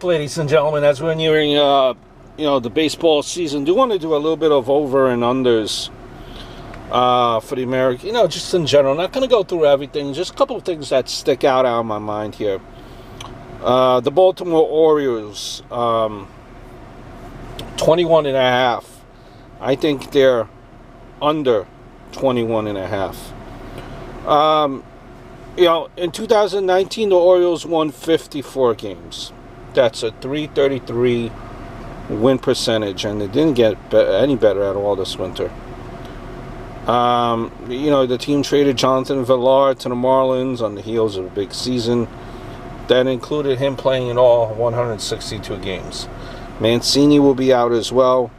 back, ladies and gentlemen, as we're nearing, the baseball season. Do want to do a little bit of over and unders for the American, just in general. Not going to go through everything. Just a couple of things that stick out of my mind here. The Baltimore Orioles, 21.5. I think they're under 21.5. In 2019, the Orioles won 54 games. That's a .333 win percentage, and it didn't get any better at all this winter. The team traded Jonathan Villar to the Marlins on the heels of a big season that included him playing in all 162 games. Mancini will be out as well.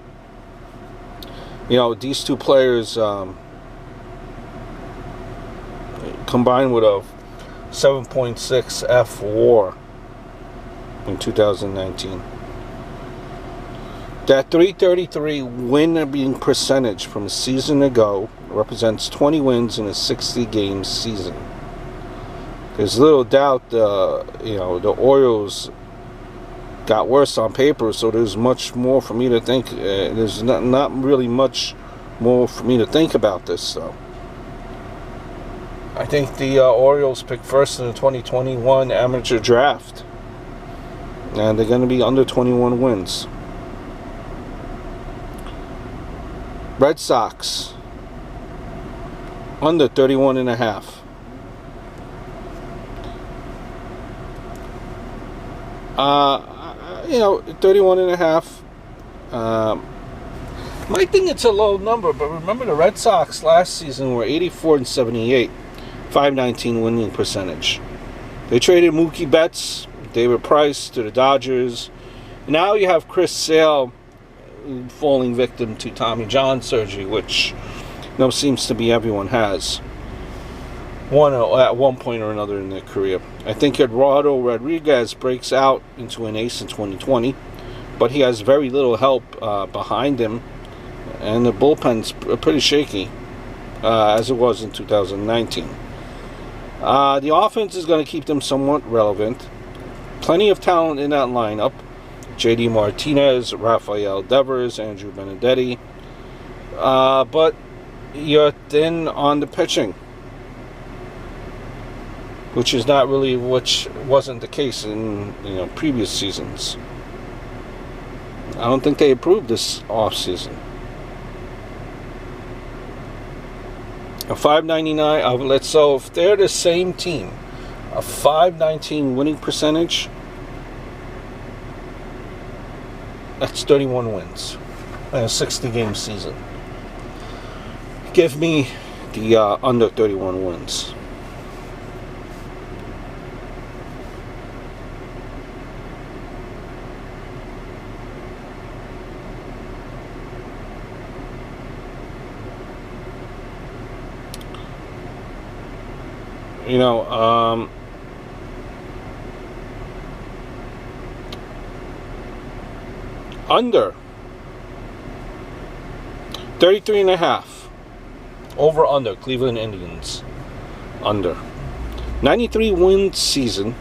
These two players combined with a 7.6 F WAR in 2019. That .333 win percentage from a season ago represents 20 wins in a 60-game season. There's little doubt the Orioles got worse on paper, so there's much more for me to think. There's not really much more for me to think about this, though. I think the Orioles picked first in the 2021 amateur draft, and they're going to be under 21 wins. Red Sox, under 31.5. 31.5. Might think it's a low number, but remember the Red Sox last season were 84-78, .519 winning percentage. They traded Mookie Betts, David Price to the Dodgers. Now you have Chris Sale falling victim to Tommy John surgery, which seems to be everyone has at one point or another in their career. I think Eduardo Rodriguez breaks out into an ace in 2020, but he has very little help behind him, and the bullpen's pretty shaky, as it was in 2019. The offense is going to keep them somewhat relevant. Plenty of talent in that lineup. J.D. Martinez, Rafael Devers, Andrew Benedetti. But you're thin on the pitching, which wasn't the case in previous seasons. I don't think they improved this offseason. A .599. So if they're the same team, a .519 winning percentage, that's 31 wins in a 60-game season. Give me the under 31 wins. Under 33.5. Over under Cleveland Indians. Under 93 win season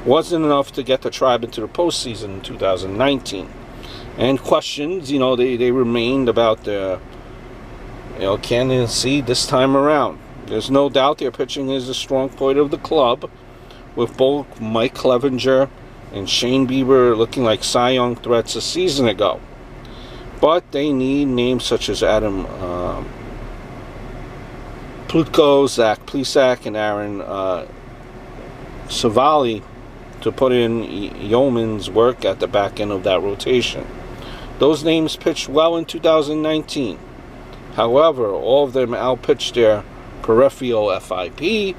wasn't enough to get the Tribe into the postseason in 2019, and questions they remained about their candidacy this time around. There's no doubt their pitching is a strong point of the club, with both Mike Clevenger and Shane Bieber looking like Cy Young threats a season ago. But they need names such as Adam Plutko, Zach Plesac, and Aaron Savali to put in yeoman's work at the back end of that rotation. Those names pitched well in 2019. However, all of them outpitched their peripheral FIP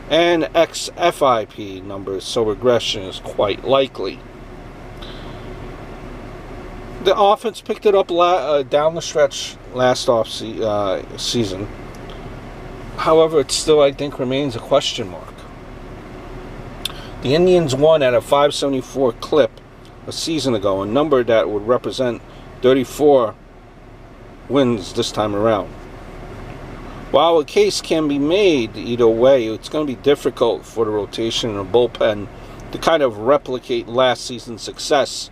and xFIP numbers, so regression is quite likely. The offense picked it up down the stretch last season. However, it still, I think, remains a question mark. The Indians won at a .574 clip a season ago, a number that would represent 34 wins this time around. While a case can be made either way, it's going to be difficult for the rotation and bullpen to kind of replicate last season's success.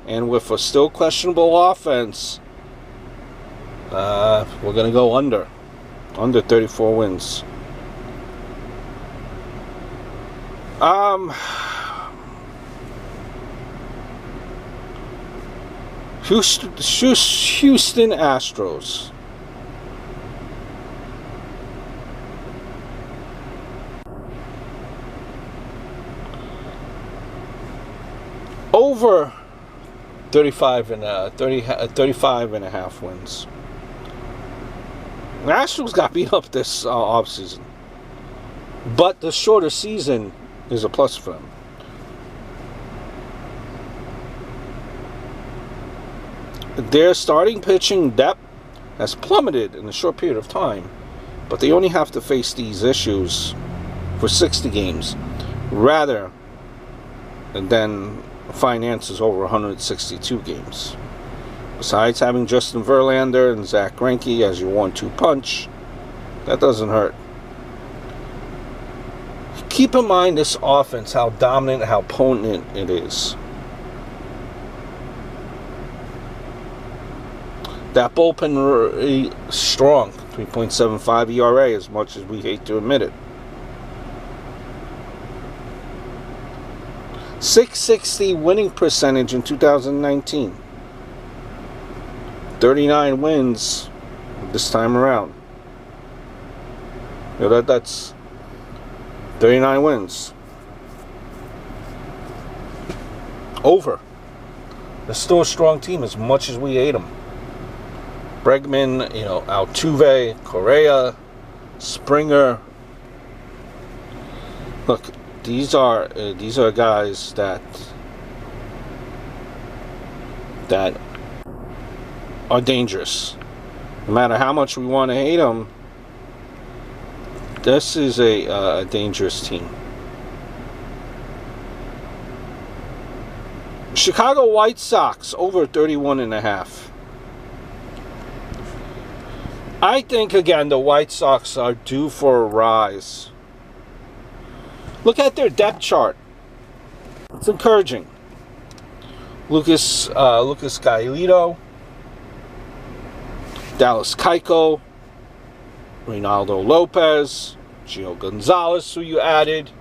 And with a still questionable offense, we're going to go under 34 wins. Houston Astros. Over 35 and 35 and a half wins. The Astros got beat up this offseason, but the shorter season is a plus for them. Their starting pitching depth has plummeted in a short period of time, but they only have to face these issues for 60 games rather than finances over 162 games. Besides having Justin Verlander and Zach Greinke as your 1-2 punch, that doesn't hurt. Keep in mind this offense, how dominant, how potent it is. That bullpen really strong, 3.75 ERA, as much as we hate to admit it. .660 winning percentage in 2019. 39 wins this time around. You know, that's 39 wins. Over. They're still a strong team as much as we hate them. Bregman, you know, Altuve, Correa, Springer. Look, these are guys that are dangerous. No matter how much we want to hate them, this is a dangerous team. Chicago White Sox over 31.5. I think, again, the White Sox are due for a rise. Look at their depth chart. It's encouraging. Lucas Giolito, Dallas Keuchel, Reynaldo Lopez, Gio Gonzalez, who you added.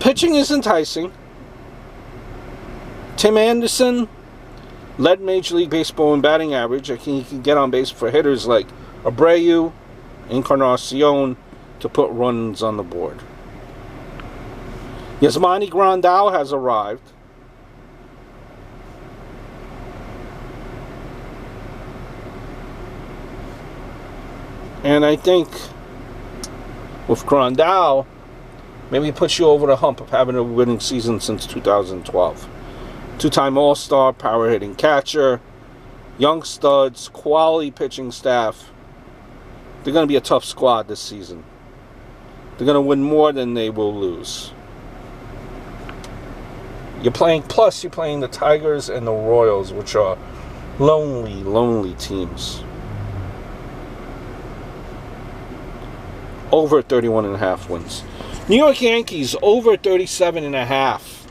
Pitching is enticing. Tim Anderson led Major League Baseball in batting average. I think he can get on base for hitters like Abreu, Encarnacion to put runs on the board. Yasmani Grandal has arrived. And I think with Grandal, maybe it puts you over the hump of having a winning season since 2012. Two-time All-Star, power-hitting catcher, young studs, quality pitching staff. They're going to be a tough squad this season. They're going to win more than they will lose. You're playing the Tigers and the Royals, which are lonely, lonely teams. Over 31.5 wins. New York Yankees over 37.5.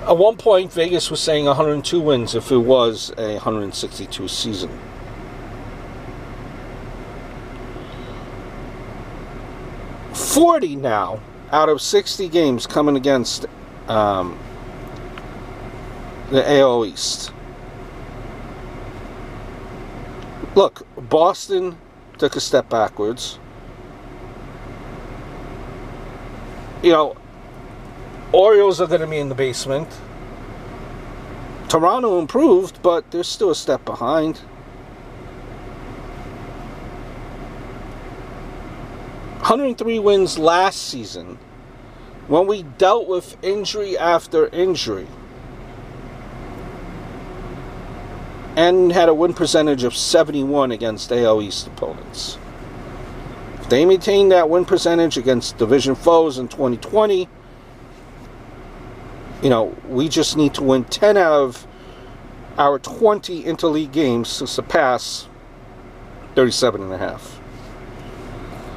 At one point, Vegas was saying 102 wins if it was a 162 season. .40 now out of 60 games coming against the AL East. Look, Boston took a step backwards. You know, Orioles are going to be in the basement. Toronto improved, but they're still a step behind. .103 wins last season when we dealt with injury after injury and had a win percentage of 71 against AL East opponents. If they maintain that win percentage against division foes in 2020, you know, we just need to win 10 out of our 20 interleague games to surpass 37.5.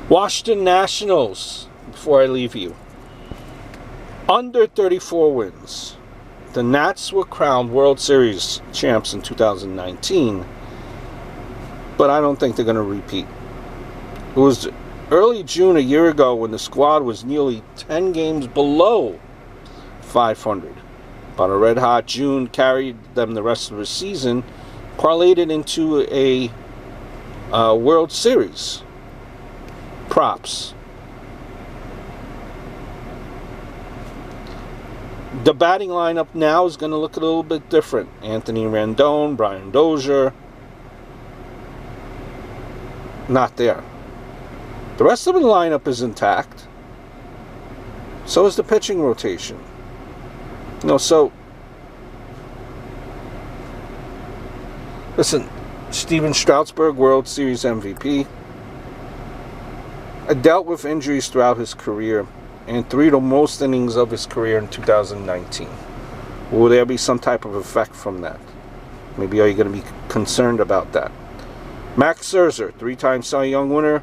Washington Nationals, before I leave you. Under 34 wins. The Nats were crowned World Series champs in 2019, but I don't think they're going to repeat. It was early June a year ago when the squad was nearly 10 games below 500. But a red-hot June carried them the rest of the season, parlayed it into a World Series. Props. The batting lineup now is going to look a little bit different. Anthony Rendon, Brian Dozier, not there. The rest of the lineup is intact. So is the pitching rotation. So listen, Steven Strasburg, World Series MVP, dealt with injuries throughout his career and threw the most innings of his career in 2019. Will there be some type of effect from that? Maybe are you going to be concerned about that? Max Scherzer, 3-time Cy Young winner,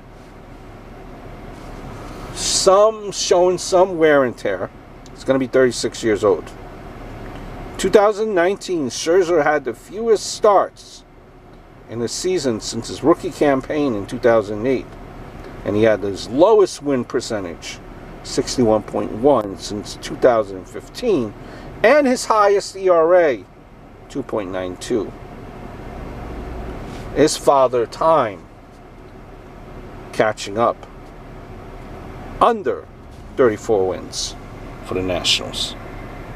showing some wear and tear. He's going to be 36 years old. 2019, Scherzer had the fewest starts in the season since his rookie campaign in 2008. And he had his lowest win percentage, 61.1, since 2015. And his highest ERA, 2.92. His father time catching up. Under 34 wins for the Nationals.